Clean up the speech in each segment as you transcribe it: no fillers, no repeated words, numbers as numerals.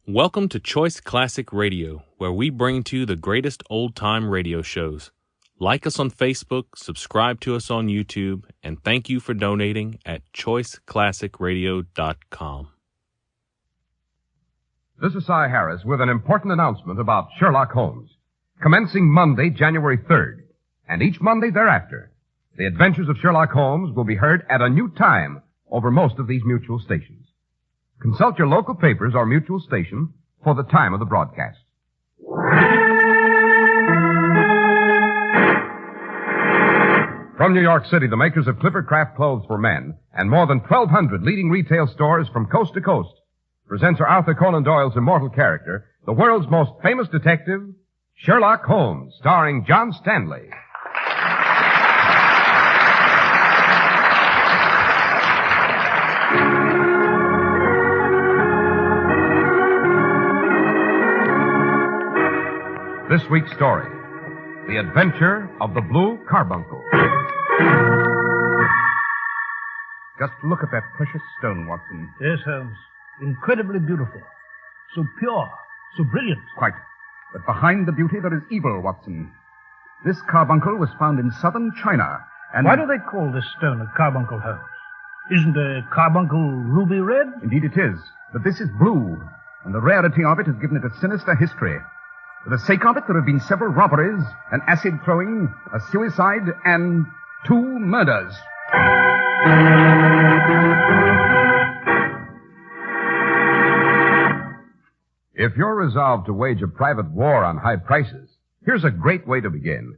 Welcome to Choice Classic Radio, where we bring to you the greatest old-time radio shows. Like us on Facebook, subscribe to us on YouTube, and thank you for donating at choiceclassicradio.com. This is Cy Harris with an important announcement about Sherlock Holmes. Commencing Monday, January 3rd, and each Monday thereafter, the adventures of Sherlock Holmes will be heard at a new time over most of these mutual stations. Consult your local papers or mutual station for the time of the broadcast. From New York City, the makers of Clippercraft clothes for men and more than 1,200 leading retail stores from coast to coast present Sir Arthur Conan Doyle's immortal character, the world's most famous detective, Sherlock Holmes, starring John Stanley. This week's story, The Adventure of the Blue Carbuncle. Just look at that precious stone, Watson. Yes, Holmes. Incredibly beautiful. So pure. So brilliant. Quite. But behind the beauty there is evil, Watson. This carbuncle was found in southern China, and... Why do they call this stone a carbuncle, Holmes? Isn't a carbuncle ruby red? Indeed it is. But this is blue, and the rarity of it has given it a sinister history. For the sake of it, there have been several robberies, an acid throwing, a suicide, and 2 murders. If you're resolved to wage a private war on high prices, here's a great way to begin.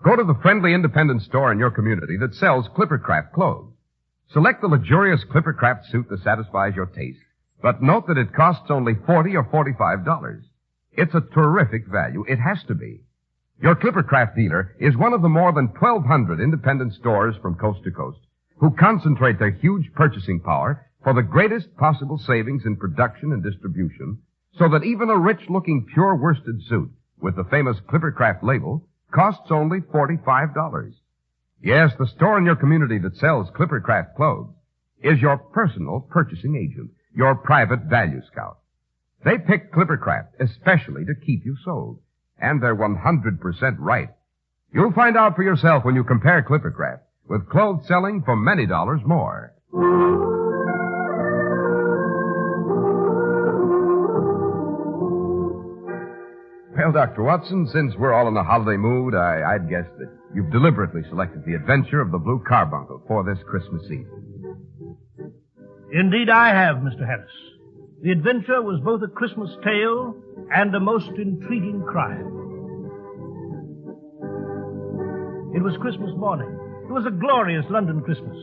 Go to the friendly independent store in your community that sells Clippercraft clothes. Select the luxurious Clippercraft suit that satisfies your taste, but note that it costs only $40 or $45. It's a terrific value. It has to be. Your Clippercraft dealer is one of the more than 1,200 independent stores from coast to coast who concentrate their huge purchasing power for the greatest possible savings in production and distribution, so that even a rich-looking pure worsted suit with the famous Clippercraft label costs only $45. Yes, the store in your community that sells Clippercraft clothes is your personal purchasing agent, your private value scout. They pick Clippercraft especially to keep you sold. And they're 100% right. You'll find out for yourself when you compare Clippercraft with clothes selling for many dollars more. Well, Dr. Watson, since we're all in a holiday mood, I'd guess that you've deliberately selected the adventure of the Blue Carbuncle for this Christmas season. Indeed I have, Mr. Harris. The adventure was both a Christmas tale and a most intriguing crime. It was Christmas morning. It was a glorious London Christmas.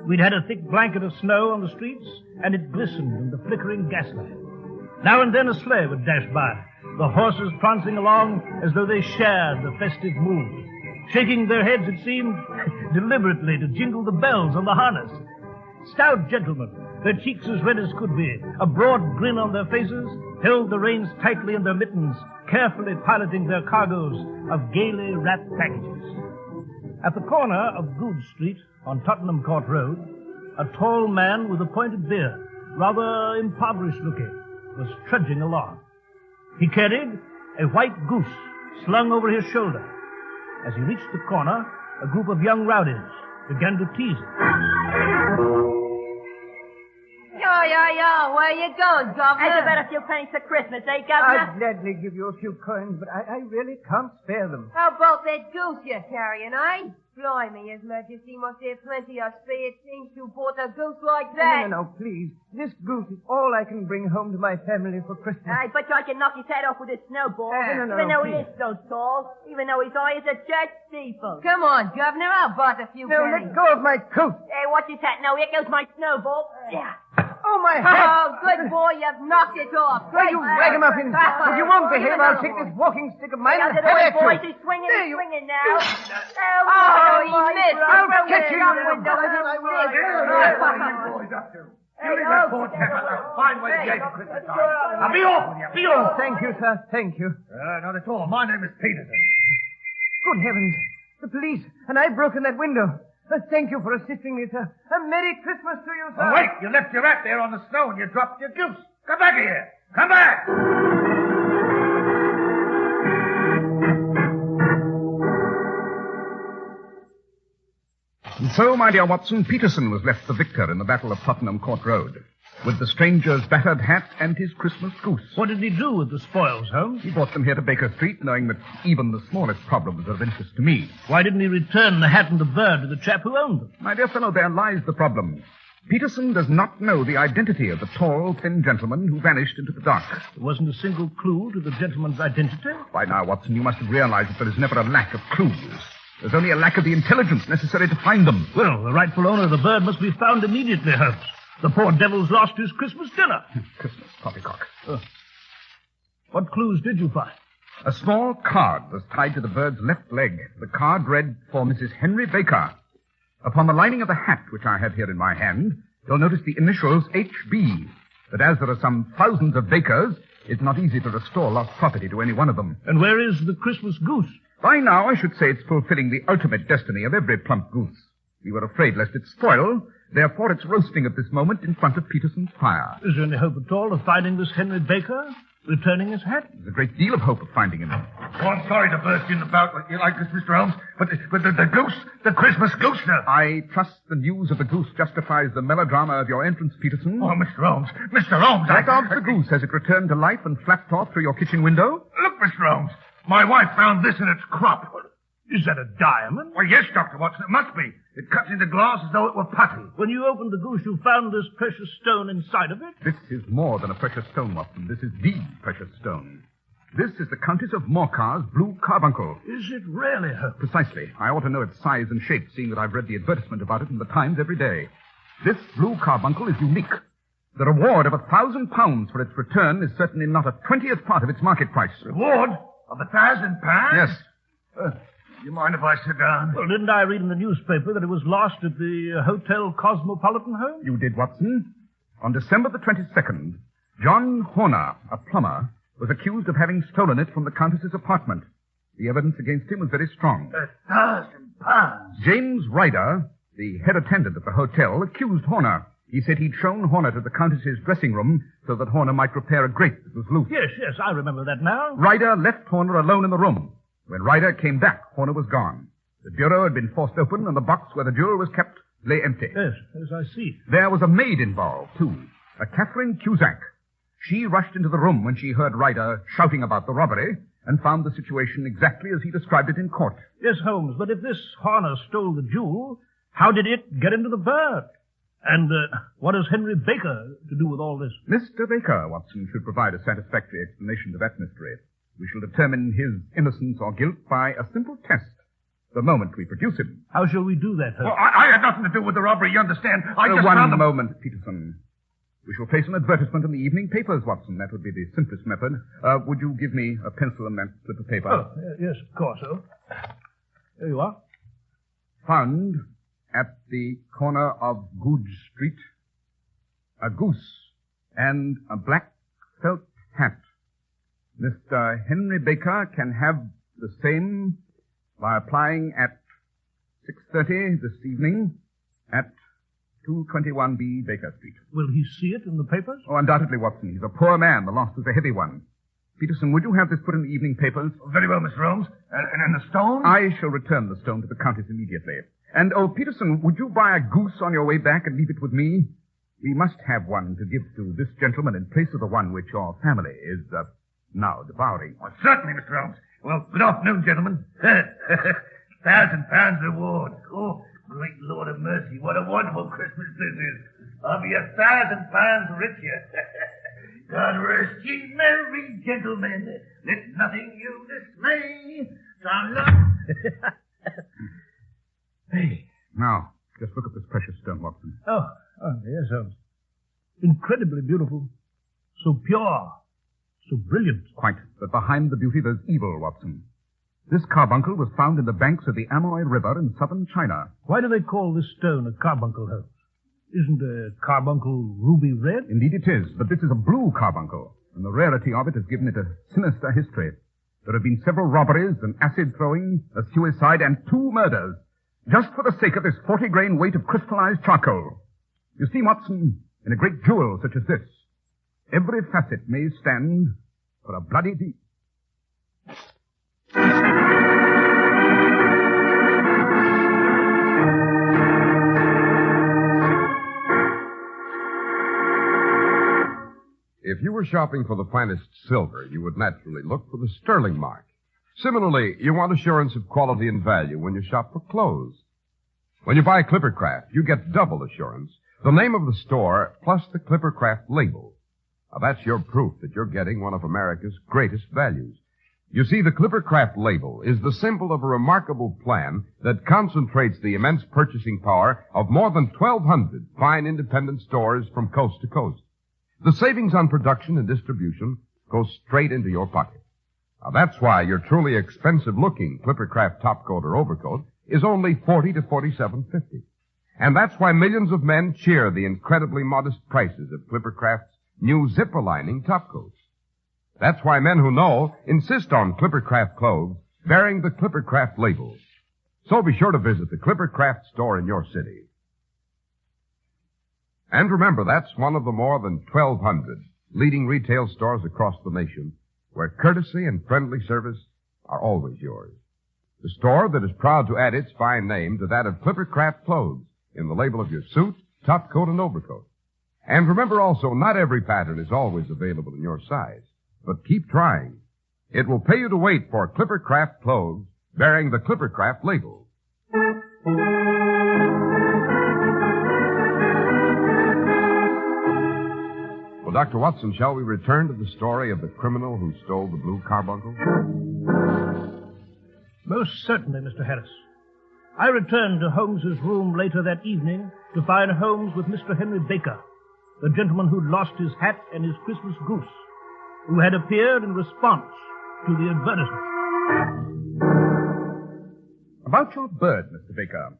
We'd had a thick blanket of snow on the streets, and it glistened in the flickering gaslight. Now and then a sleigh would dash by, the horses prancing along as though they shared the festive mood, shaking their heads, it seemed, deliberately to jingle the bells on the harness. Stout gentlemen, their cheeks as red as could be, a broad grin on their faces, held the reins tightly in their mittens, carefully piloting their cargoes of gaily wrapped packages. At the corner of Goode Street on Tottenham Court Road, a tall man with a pointed beard, rather impoverished looking, was trudging along. He carried a white goose slung over his shoulder. As he reached the corner, a group of young rowdies began to tease him. Yo, where you going, Governor? How'd you bet a few pennies for Christmas, eh, Governor? I'd gladly give you a few coins, but I really can't spare them. How about that goose you're carrying, eh? Blimey, His Majesty must have plenty of spare change to bought a goose like that. No, please. This goose is all I can bring home to my family for Christmas. I bet you I can knock his head off with a snowball. No, even though please. he is so tall, even though his eye is a church steeple. Come on, Governor, I'll bought a few No, pennies. let go of my coat. Hey, watch his hat now. Here goes my snowball. Yeah. Oh, my hat. Oh, good boy, you've knocked it off. Well, you ragamuffin. If you won't behave, I'll take this walking stick of mine and Out of have the way, at boys. you. He's swinging, There he's you- swinging now. Oh, he missed. I'll Throw catch it you, out you the window. I will. Fine way to get to Christmas time. Now be off with you, be off. Thank you, sir. Thank you. Not at all. My name is Peterson. Good heavens. The police. And I've broken that window. Thank you for assisting me, sir. A Merry Christmas to you, sir. Oh, wait, you left your hat there on the snow and you dropped your goose. Come back here. Come back. so, my dear Watson, Peterson was left the victor in the Battle of Tottenham Court Road, with the stranger's battered hat and his Christmas goose. What did he do with the spoils, Holmes? He brought them here to Baker Street, knowing that even the smallest problems are of interest to me. Why didn't he return the hat and the bird to the chap who owned them? My dear fellow, there lies the problem. Peterson does not know the identity of the tall, thin gentleman who vanished into the dark. There wasn't a single clue to the gentleman's identity? By now, Watson, you must have realized that there is never a lack of clues. There's only a lack of the intelligence necessary to find them. Well, the rightful owner of the bird must be found immediately, Holmes. The poor devil's lost his Christmas dinner. Christmas poppycock. What clues did you find? A small card was tied to the bird's left leg. The card read, "For Mrs. Henry Baker." Upon the lining of the hat, which I have here in my hand, you'll notice the initials H.B. But as there are some thousands of Bakers, it's not easy to restore lost property to any one of them. And where is the Christmas goose? By now, I should say it's fulfilling the ultimate destiny of every plump goose. We were afraid lest it spoil, therefore it's roasting at this moment in front of Peterson's fire. Is there any hope at all of finding this Henry Baker? Returning his hat? There's a great deal of hope of finding him. Oh, I'm sorry to burst in about like this, Mr. Holmes, but the goose, the Christmas goose, sir. I trust the news of the goose justifies the melodrama of your entrance, Peterson. Oh, Mr. Holmes, What of the goose? Has it returned to life and flapped off through your kitchen window? Look, Mr. Holmes, my wife found this in its crop. Is that a diamond? Well, yes, Dr. Watson, it must be. It cuts into glass as though it were putty. When you opened the goose, you found this precious stone inside of it? This is more than a precious stone, Watson. This is the precious stone. This is the Countess of Morcar's blue carbuncle. Is it really, Holmes? Precisely. I ought to know its size and shape, seeing that I've read the advertisement about it in the Times every day. This blue carbuncle is unique. The reward of £1,000 for its return is certainly not a 20th part of its market price. Reward of £1,000? Yes. You mind if I sit down? Well, didn't I read in the newspaper that it was lost at the Hotel Cosmopolitan Home? You did, Watson. On December the 22nd, John Horner, a plumber, was accused of having stolen it from the Countess's apartment. The evidence against him was very strong. £1,000? James Ryder, the head attendant at the hotel, accused Horner. He said he'd shown Horner to the Countess's dressing room so that Horner might repair a grate that was loose. Yes, I remember that now. Ryder left Horner alone in the room. When Ryder came back, Horner was gone. The bureau had been forced open, and the box where the jewel was kept lay empty. Yes, I see. There was a maid involved, too, a Catherine Cusack. She rushed into the room when she heard Ryder shouting about the robbery and found the situation exactly as he described it in court. Yes, Holmes, but if this Horner stole the jewel, how did it get into the bird? And what has Henry Baker to do with all this? Mr. Baker, Watson, should provide a satisfactory explanation to that mystery. We shall determine his innocence or guilt by a simple test the moment we produce him. How shall we do that, Holmes? Well, I had nothing to do with the robbery, you understand? I just One found them... moment, Peterson. We shall place an advertisement in the evening papers, Watson. That would be the simplest method. Would you give me a pencil and that slip of paper? Oh, yes, of course, Holmes. There you are. Found at the corner of Goodge Street a goose and a black felt hat. Mr. Henry Baker can have the same by applying at 6:30 this evening at 221B Baker Street. Will he see it in the papers? Oh, undoubtedly, Watson. He's a poor man. The loss is a heavy one. Peterson, would you have this put in the evening papers? Very well, Mr. Holmes. And the stone? I shall return the stone to the Countess immediately. And, Peterson, would you buy a goose on your way back and leave it with me? We must have one to give to this gentleman in place of the one which your family is, now devouring. Well, certainly, Mr. Holmes. Well, good afternoon, gentlemen. £1,000 reward. Oh, great Lord of mercy, what a wonderful Christmas this is. I'll be £1,000 richer. God rest ye merry gentlemen. Let nothing you dismay. Hey. Now, just look at this precious stone, Watson. Oh, yes, Holmes. Incredibly beautiful. So pure. So brilliant. Quite. But behind the beauty, there's evil, Watson. This carbuncle was found in the banks of the Amoy River in southern China. Why do they call this stone a carbuncle, Holmes? Isn't a carbuncle ruby red? Indeed it is, but this is a blue carbuncle, and the rarity of it has given it a sinister history. There have been several robberies, an acid throwing, a suicide, and 2 murders, just for the sake of this 40-grain weight of crystallized charcoal. You see, Watson, in a great jewel such as this, every facet may stand for a bloody deed. If you were shopping for the finest silver, you would naturally look for the sterling mark. Similarly, you want assurance of quality and value when you shop for clothes. When you buy Clippercraft, you get double assurance, the name of the store plus the Clippercraft label. Now, that's your proof that you're getting one of America's greatest values. You see, the Clippercraft label is the symbol of a remarkable plan that concentrates the immense purchasing power of more than 1,200 fine independent stores from coast to coast. The savings on production and distribution go straight into your pocket. Now, that's why your truly expensive-looking Clippercraft topcoat or overcoat is only $40 to $47.50. And that's why millions of men cheer the incredibly modest prices of Clippercraft's new zipper-lining topcoats. That's why men who know insist on Clippercraft clothes bearing the Clippercraft label. So be sure to visit the Clippercraft store in your city. And remember, that's one of the more than 1,200 leading retail stores across the nation where courtesy and friendly service are always yours. The store that is proud to add its fine name to that of Clippercraft clothes in the label of your suit, topcoat, and overcoat. And remember also, not every pattern is always available in your size. But keep trying. It will pay you to wait for Clippercraft clothes bearing the Clippercraft label. Well, Dr. Watson, shall we return to the story of the criminal who stole the blue carbuncle? Most certainly, Mr. Harris. I returned to Holmes's room later that evening to find Holmes with Mr. Henry Baker, the gentleman who'd lost his hat and his Christmas goose, who had appeared in response to the advertisement. About your bird, Mr. Baker.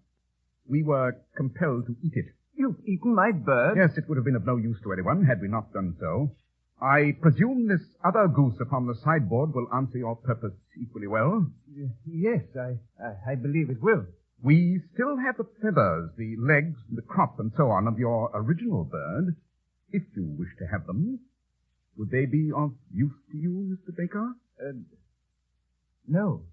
We were compelled to eat it. You've eaten my bird? Yes, it would have been of no use to anyone had we not done so. I presume this other goose upon the sideboard will answer your purpose equally well? Yes, I believe it will. We still have the feathers, the legs, the crop, and so on of your original bird, if you wish to have them. Would they be of use to you, Mr. Baker? No,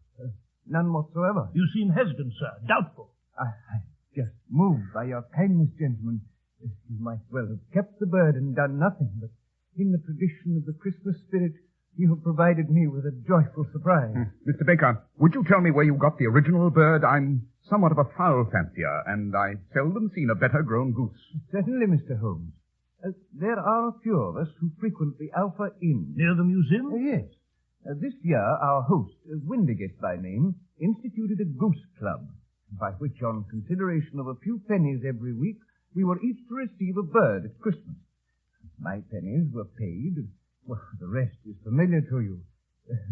none whatsoever. You seem hesitant, sir, doubtful. I'm just moved by your kindness, gentlemen. You might well have kept the bird and done nothing, but in the tradition of the Christmas spirit, you have provided me with a joyful surprise. Mr. Baker, would you tell me where you got the original bird? I'm somewhat of a fowl fancier, and I've seldom seen a better-grown goose. Certainly, Mr. Holmes. There are a few of us who frequent the Alpha Inn. Near the museum? Yes. This year, our host, Windigate by name, instituted a goose club, by which, on consideration of a few pennies every week, we were each to receive a bird at Christmas. My pennies were paid. Well, the rest is familiar to you.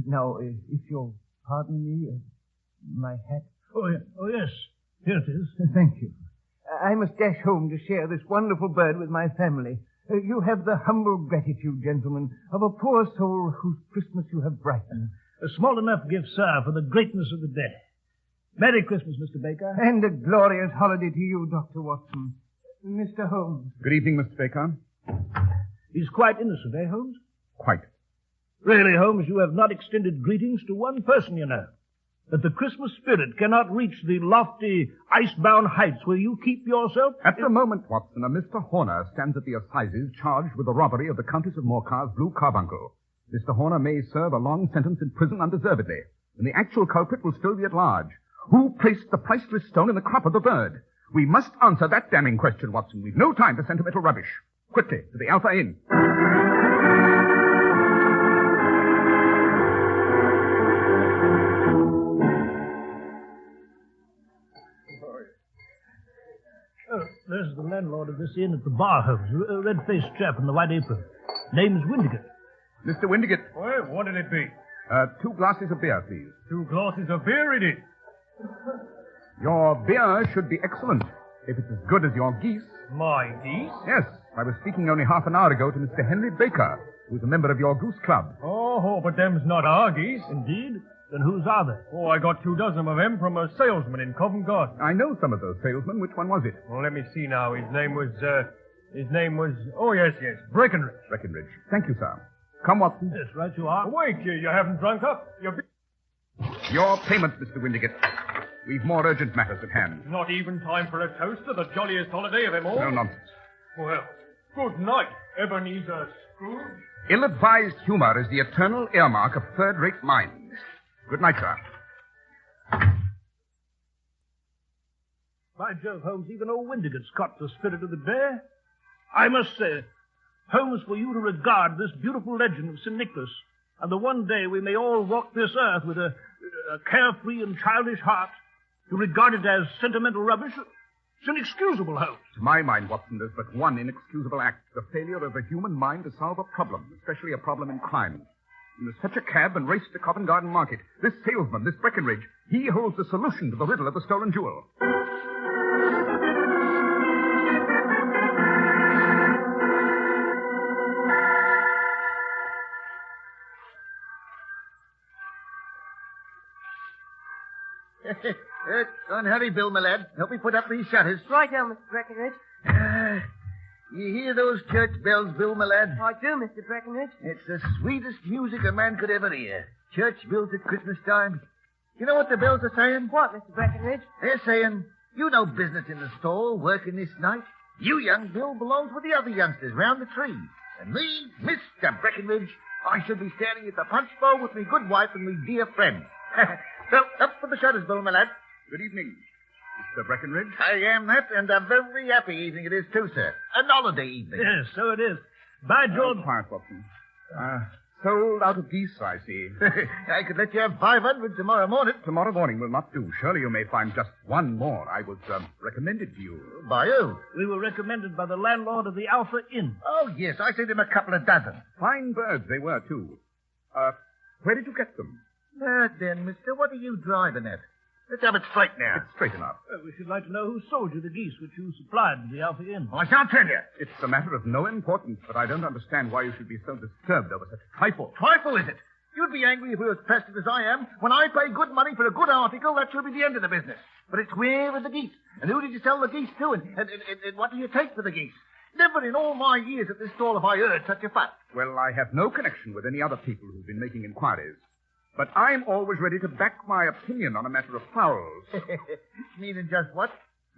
Now, if you'll pardon me, my hat. Oh, yes. Here it is. Thank you. I must dash home to share this wonderful bird with my family. You have the humble gratitude, gentlemen, of a poor soul whose Christmas you have brightened. A small enough gift, sir, for the greatness of the day. Merry Christmas, Mr. Baker. And a glorious holiday to you, Dr. Watson. Mr. Holmes. Good evening, Mr. Baker. He's quite innocent, eh, Holmes? Quite. Really, Holmes, you have not extended greetings to one person, you know. That the Christmas spirit cannot reach the lofty, ice-bound heights where you keep yourself. At the moment, Watson, a Mr. Horner stands at the assizes charged with the robbery of the Countess of Morcar's blue carbuncle. Mr. Horner may serve a long sentence in prison undeservedly, and the actual culprit will still be at large. Who placed the priceless stone in the crop of the bird? We must answer that damning question, Watson. We've no time for sentimental rubbish. Quickly, to the Alpha Inn. Oh, there's the landlord of this inn at the bar, Holmes. A red-faced chap in the white apron. Name's Windigate. Mr. Windigate. Well, what did it be? 2 glasses of beer, please. 2 glasses of beer it is. Your beer should be excellent, if it's as good as your geese. My geese? Yes, I was speaking only half an hour ago to Mr. Henry Baker, who's a member of your goose club. Oh, but them's not our geese. Indeed? Then whose are they? Oh, I got 2 dozen of them from a salesman in Covent Garden. I know some of those salesmen. Which one was it? Well, let me see now. His name was, oh, yes, Breckenridge. Breckenridge. Thank you, sir. Come, Watson. Yes, right you are. Wait, you haven't drunk up. Your payment, Mr. Windigate. We've more urgent matters at hand. Not even time for a toast to the jolliest holiday of them all? No nonsense. Well, good night, Ebenezer Scrooge. Ill-advised humor is the eternal earmark of third-rate minds. Good night, sir. By Jove, Holmes, even old Windigott's caught the spirit of the day. I must say, Holmes, for you to regard this beautiful legend of St. Nicholas, and the one day we may all walk this earth with a carefree and childish heart, to regard it as sentimental rubbish, it's inexcusable, Holmes. To my mind, Watson, there's but one inexcusable act, the failure of the human mind to solve a problem, especially a problem in crime. In the such a cab and race to Covent Garden Market, this salesman, this Breckenridge, he holds the solution to the riddle of the stolen jewel. Go and hurry, Bill, my lad. Help me put up these shutters. Right on, Mr. Breckenridge. You hear those church bells, Bill, my lad? I do, Mr. Breckenridge. It's the sweetest music a man could ever hear. Church bells at Christmas time. You know what the bells are saying? What, Mr. Breckenridge? They're saying, you no business in the stall working this night. You, young Bill, belongs with the other youngsters round the tree. And me, Mr. Breckenridge, I should be standing at the punch bowl with me good wife and me dear friend. So, up for the shutters, Bill, my lad. Good evening, Mr. Breckenridge. I am that, and a very happy evening it is, too, sir. An holiday evening. Yes, so it is. By George... Quiet, Watson. Sold out of geese, I see. I could let you have 500 tomorrow morning. Tomorrow morning will not do. Surely you may find just one more. I was recommended to you. By who? We were recommended by the landlord of the Alpha Inn. Oh, yes, I sent him a couple of dozen. Fine birds they were, too. Where did you get them? Now then, mister, what are you driving at? Let's have it straight now. It's straight enough. We should like to know who sold you the geese which you supplied to the Alpha Inn. I shan't tell you. It's a matter of no importance, but I don't understand why you should be so disturbed over such a trifle. Trifle, is it? You'd be angry if we were as pestered as I am. When I pay good money for a good article, that should be the end of the business. But it's where are the geese? And who did you sell the geese to? And what do you take for the geese? Never in all my years at this stall have I heard such a fuss. Well, I have no connection with any other people who've been making inquiries. But I'm always ready to back my opinion on a matter of fowls. Meaning just what?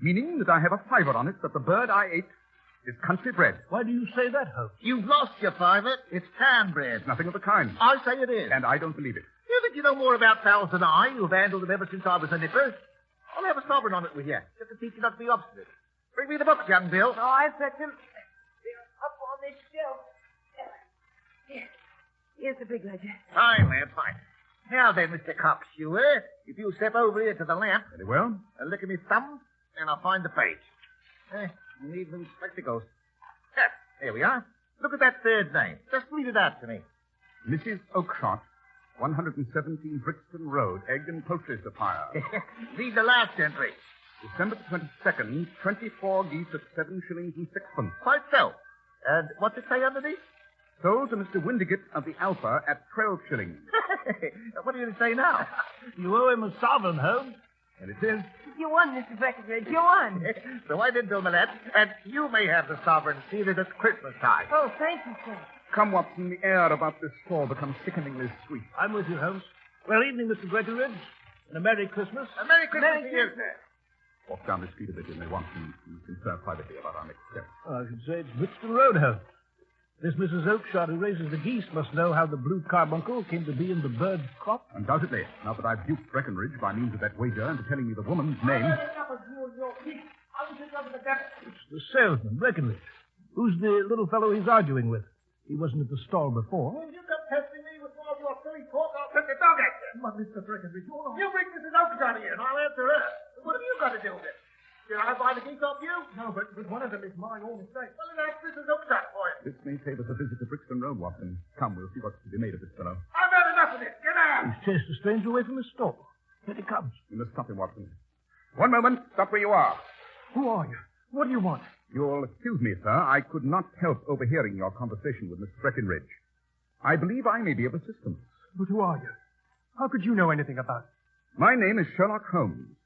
Meaning that I have a fiver on it that the bird I ate is country bred. Why do you say that, Holmes? You've lost your fiver. It's town bred. Nothing of the kind. I say it is. And I don't believe it. You think you know more about fowls than I, who've handled them ever since I was a nipper? I'll have a sovereign on it with you, just to teach you not to be obstinate. Bring me the books, young Bill. Oh, I've got them. They're up on this shelf. Here's the big ledger. Fine, lad, fine. Now then, Mr. Cockshoer, if you step over here to the lamp... Very well. And lick at me thumb, and I'll find the page. You need new spectacles. There we are. Look at that third name. Just read it out to me. Mrs. Oakshott, 117 Brixton Road, Egg and Poultry Supplier. Read the last entry. December the 22nd, 24 geese at 7 shillings and sixpence. Quite so. And what's it say underneath? Sold to Mr. Windigate of the Alpha at 12 shillings. What are you going to say now? You owe him a sovereign, Holmes. And it is. You won, Mr. Breckenridge. You won. So I did, Bill Millette, and you may have the sovereign see that it's Christmas time. Oh, thank you, sir. Come, Watson, the air about this store becomes sickeningly sweet. I'm with you, Holmes. Well, evening, Mr. Breckenridge, and a Merry Christmas. A Merry Christmas to you, sir. Walk down the street a bit, you may want to confer privately about our next step. I should say it's Brixton Road, Holmes. This Mrs. Oakshott who raises the geese must know how the blue carbuncle came to be in the bird's crop. Undoubtedly. Now that I've duped Breckenridge by means of that wager into telling me the woman's name. It's the salesman, Breckenridge. Who's the little fellow he's arguing with? He wasn't at the stall before. If you come testing me with more of your silly talk, I'll take the dog at you. But, Mr. Breckenridge, You bring Mrs. Oakshott here, and I'll answer her. What have you got to do with it? Did I buy the geese off you? No, but one of them is my own mistake. Well, then ask Mrs. Oakshott for it. This may save us a visit to Brixton Road, Watson. Come, we'll see what's to be made of this fellow. I've had enough of this. Get out. He's chased a stranger away from his stall. Here he comes. You must stop him, Watson. One moment. Stop where you are. Who are you? What do you want? You'll excuse me, sir. I could not help overhearing your conversation with Mr. Breckenridge. I believe I may be of assistance. But who are you? How could you know anything about it? My name is Sherlock Holmes.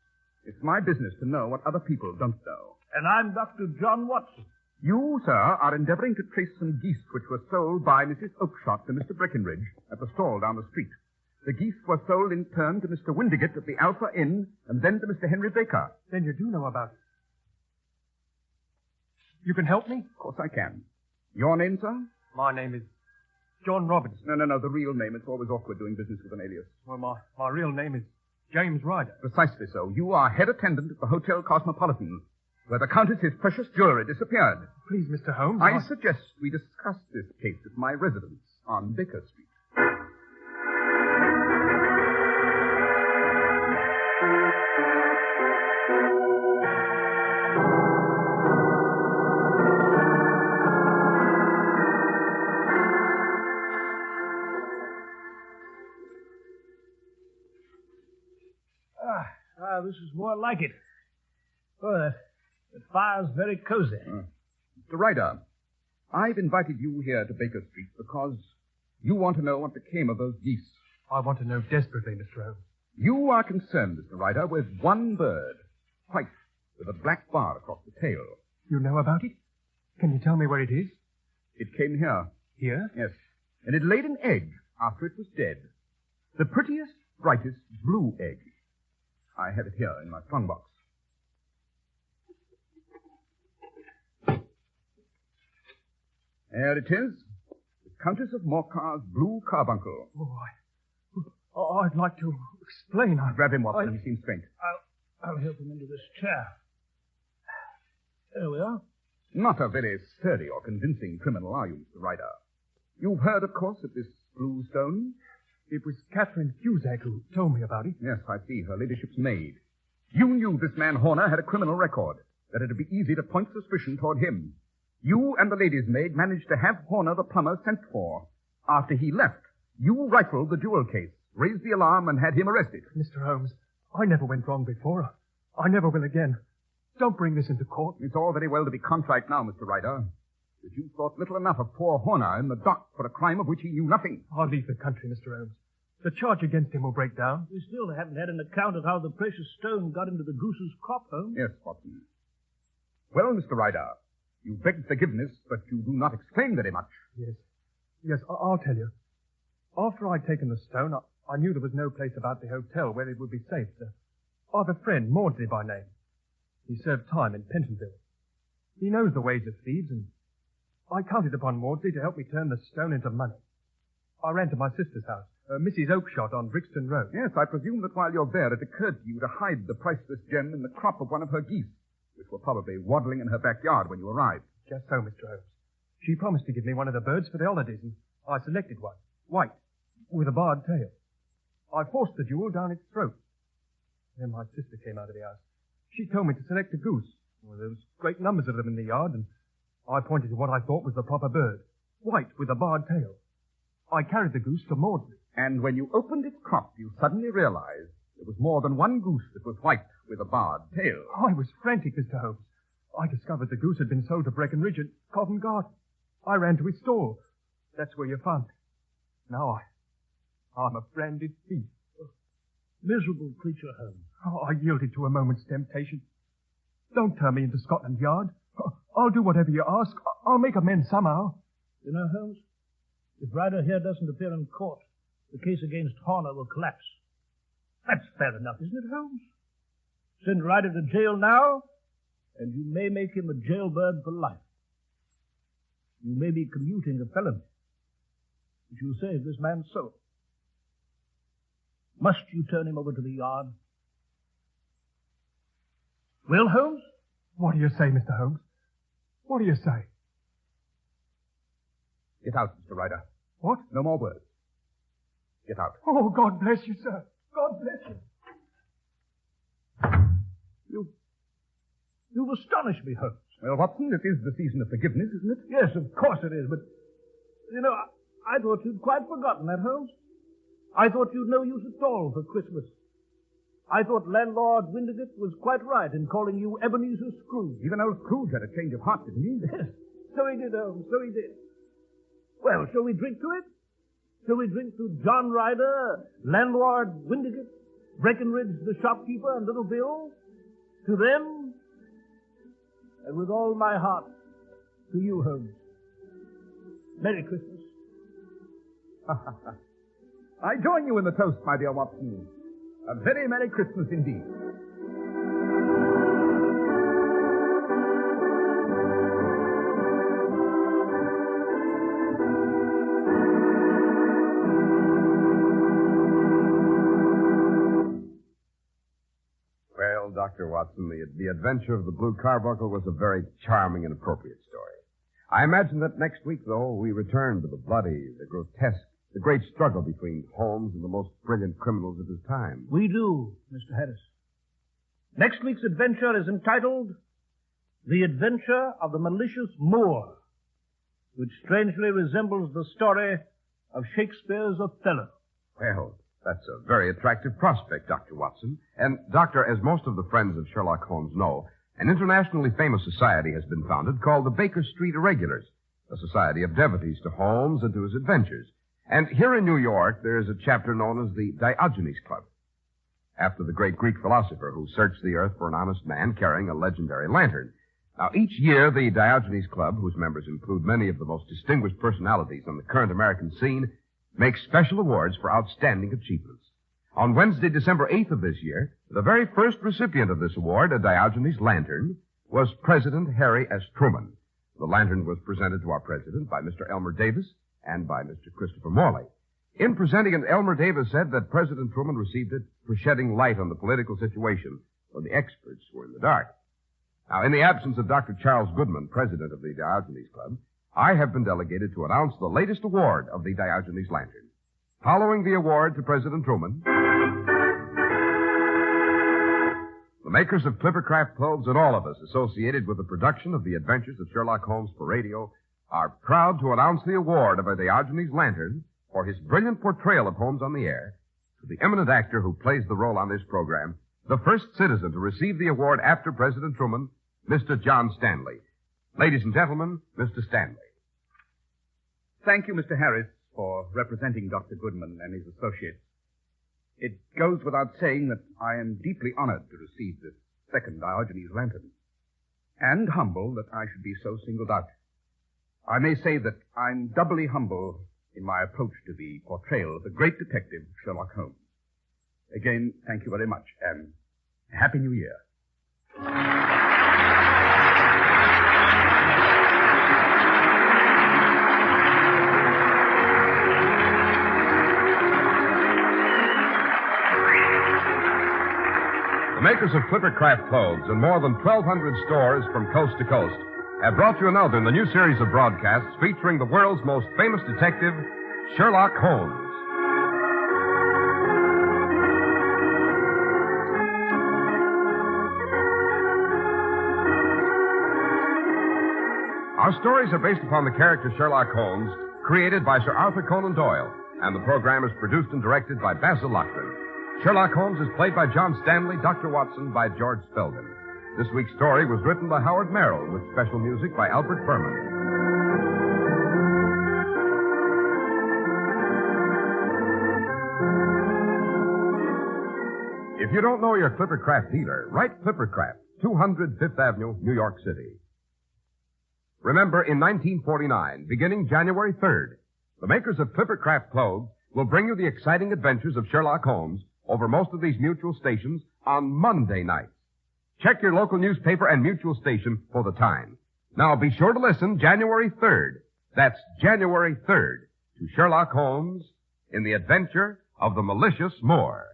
It's my business to know what other people don't know. And I'm Dr. John Watson. You, sir, are endeavoring to trace some geese which were sold by Mrs. Oakshott to Mr. Breckenridge at the stall down the street. The geese were sold in turn to Mr. Windigate at the Alpha Inn and then to Mr. Henry Baker. Then you do know about it. You can help me? Of course I can. Your name, sir? My name is John Robbins. No, the real name. It's always awkward doing business with an alias. Well, my real name is James Ryder. Precisely so. You are head attendant at the Hotel Cosmopolitan, where the Countess's precious jewelry disappeared. Please, Mr. Holmes. I suggest we discuss this case at my residence on Baker Street. This is more like it. Oh, that fire's very cozy. Mr. Ryder, I've invited you here to Baker Street because you want to know what became of those geese. I want to know desperately, Mr. Holmes. You are concerned, Mr. Ryder, with one bird, white, with a black bar across the tail. You know about it? Can you tell me where it is? It came here. Here? Yes. And it laid an egg after it was dead. The prettiest, brightest blue egg. I have it here in my strongbox. There it is. The Countess of Morcar's blue carbuncle. Oh, I'd like to explain. Grab him, Watson. He seems faint. I'll help him into this chair. There we are. Not a very sturdy or convincing criminal, are you, Mr. Ryder? You've heard, of course, of this blue stone? It was Catherine Cusack who told me about it. Yes, I see. Her ladyship's maid. You knew this man Horner had a criminal record, that it'd be easy to point suspicion toward him. You and the lady's maid managed to have Horner the plumber sent for. After he left, you rifled the jewel case, raised the alarm, and had him arrested. Mr. Holmes, I never went wrong before. I never will again. Don't bring this into court. It's all very well to be contrite now, Mr. Ryder. But you thought little enough of poor Horner in the dock for a crime of which he knew nothing. I'll leave the country, Mr. Holmes. The charge against him will break down. We still haven't had an account of how the precious stone got into the goose's crop, Holmes. Yes, Watson. Well, Mr. Ryder, you begged forgiveness, but you do not explain very much. Yes, I'll tell you. After I'd taken the stone, I knew there was no place about the hotel where it would be safe. I've a friend, Maudsley by name. He served time in Pentonville. He knows the ways of thieves, and I counted upon Maudsley to help me turn the stone into money. I ran to my sister's house, Mrs. Oakshott on Brixton Road. Yes, I presume that while you're there, it occurred to you to hide the priceless gem in the crop of one of her geese, which were probably waddling in her backyard when you arrived. Just so, Mr. Holmes. She promised to give me one of the birds for the holidays, and I selected one, white, with a barred tail. I forced the jewel down its throat. Then my sister came out of the house. She told me to select a goose. Well, there was great numbers of them in the yard, and I pointed to what I thought was the proper bird, white with a barred tail. I carried the goose to Maudsley. And when you opened its crop, you suddenly realized there was more than one goose that was white with a barred tail. I was frantic, Mr. Holmes. I discovered the goose had been sold to Breckenridge at Covent Garden. I ran to his stall. That's where you found it. Now I'm a branded thief. Miserable creature, Holmes. Oh, I yielded to a moment's temptation. Don't turn me into Scotland Yard. I'll do whatever you ask. I'll make amends somehow. You know, Holmes, if Ryder here doesn't appear in court, the case against Horner will collapse. That's fair enough, isn't it, Holmes? Send Ryder to jail now, and you may make him a jailbird for life. You may be commuting a felony, but you'll save this man's soul. Must you turn him over to the yard? Well, Holmes? What do you say, Mr. Holmes? What do you say? Get out, Mr. Ryder. What? No more words. Get out. Oh, God bless you, sir. God bless you. You've astonished me, Holmes. Well, Watson, it is the season of forgiveness, isn't it? Yes, of course it is, but, you know, I thought you'd quite forgotten that, Holmes. I thought you'd no use at all for Christmas. I thought landlord Windigate was quite right in calling you Ebenezer Scrooge. Even old Scrooge had a change of heart, didn't he? Yes, so he did, Holmes, so he did. Well, shall we drink to it? Shall we drink to John Ryder, landlord Windigate, Breckenridge the shopkeeper, and little Bill? To them, and with all my heart, to you, Holmes. Merry Christmas. I join you in the toast, my dear Watson. A very Merry Christmas indeed. Dr. Watson. The Adventure of the Blue Carbuncle was a very charming and appropriate story. I imagine that next week, though, we return to the bloody, the grotesque, the great struggle between Holmes and the most brilliant criminals of his time. We do, Mr. Harris. Next week's adventure is entitled The Adventure of the Malicious Moor, which strangely resembles the story of Shakespeare's Othello. Well, that's a very attractive prospect, Dr. Watson. And, Doctor, as most of the friends of Sherlock Holmes know, an internationally famous society has been founded called the Baker Street Irregulars, a society of devotees to Holmes and to his adventures. And here in New York, there is a chapter known as the Diogenes Club, after the great Greek philosopher who searched the earth for an honest man carrying a legendary lantern. Now, each year, the Diogenes Club, whose members include many of the most distinguished personalities on the current American scene, makes special awards for outstanding achievements. On Wednesday, December 8th of this year, the very first recipient of this award, a Diogenes lantern, was President Harry S. Truman. The lantern was presented to our president by Mr. Elmer Davis and by Mr. Christopher Morley. In presenting it, Elmer Davis said that President Truman received it for shedding light on the political situation when the experts were in the dark. Now, in the absence of Dr. Charles Goodman, president of the Diogenes Club, I have been delegated to announce the latest award of the Diogenes lantern. Following the award to President Truman, the makers of Clippercraft clothes and all of us associated with the production of the adventures of Sherlock Holmes for radio are proud to announce the award of a Diogenes lantern for his brilliant portrayal of Holmes on the air to the eminent actor who plays the role on this program, the first citizen to receive the award after President Truman, Mr. John Stanley. Ladies and gentlemen, Mr. Stanley. Thank you, Mr. Harris, for representing Dr. Goodman and his associates. It goes without saying that I am deeply honored to receive this second Diogenes lantern, and humble that I should be so singled out. I may say that I'm doubly humble in my approach to the portrayal of the great detective Sherlock Holmes. Again, thank you very much, and Happy New Year. The makers of Clippercraft clothes and more than 1,200 stores from coast to coast have brought you another in the new series of broadcasts featuring the world's most famous detective, Sherlock Holmes. Our stories are based upon the character Sherlock Holmes, created by Sir Arthur Conan Doyle, and the program is produced and directed by Basil Loughlin. Sherlock Holmes is played by John Stanley, Dr. Watson by George Spelden. This week's story was written by Howard Merrill with special music by Albert Berman. If you don't know your Clippercraft dealer, write Clippercraft, 200 Fifth Avenue, New York City. Remember, in 1949, beginning January 3rd, the makers of Clippercraft clothes will bring you the exciting adventures of Sherlock Holmes over most of these mutual stations on Monday nights. Check your local newspaper and mutual station for the time. Now be sure to listen January 3rd. That's January 3rd to Sherlock Holmes in the adventure of the malicious Moor.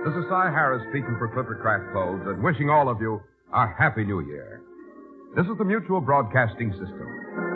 This is Cy Harris speaking for Clippercraft Clothes and wishing all of you a Happy New Year. This is the Mutual Broadcasting System.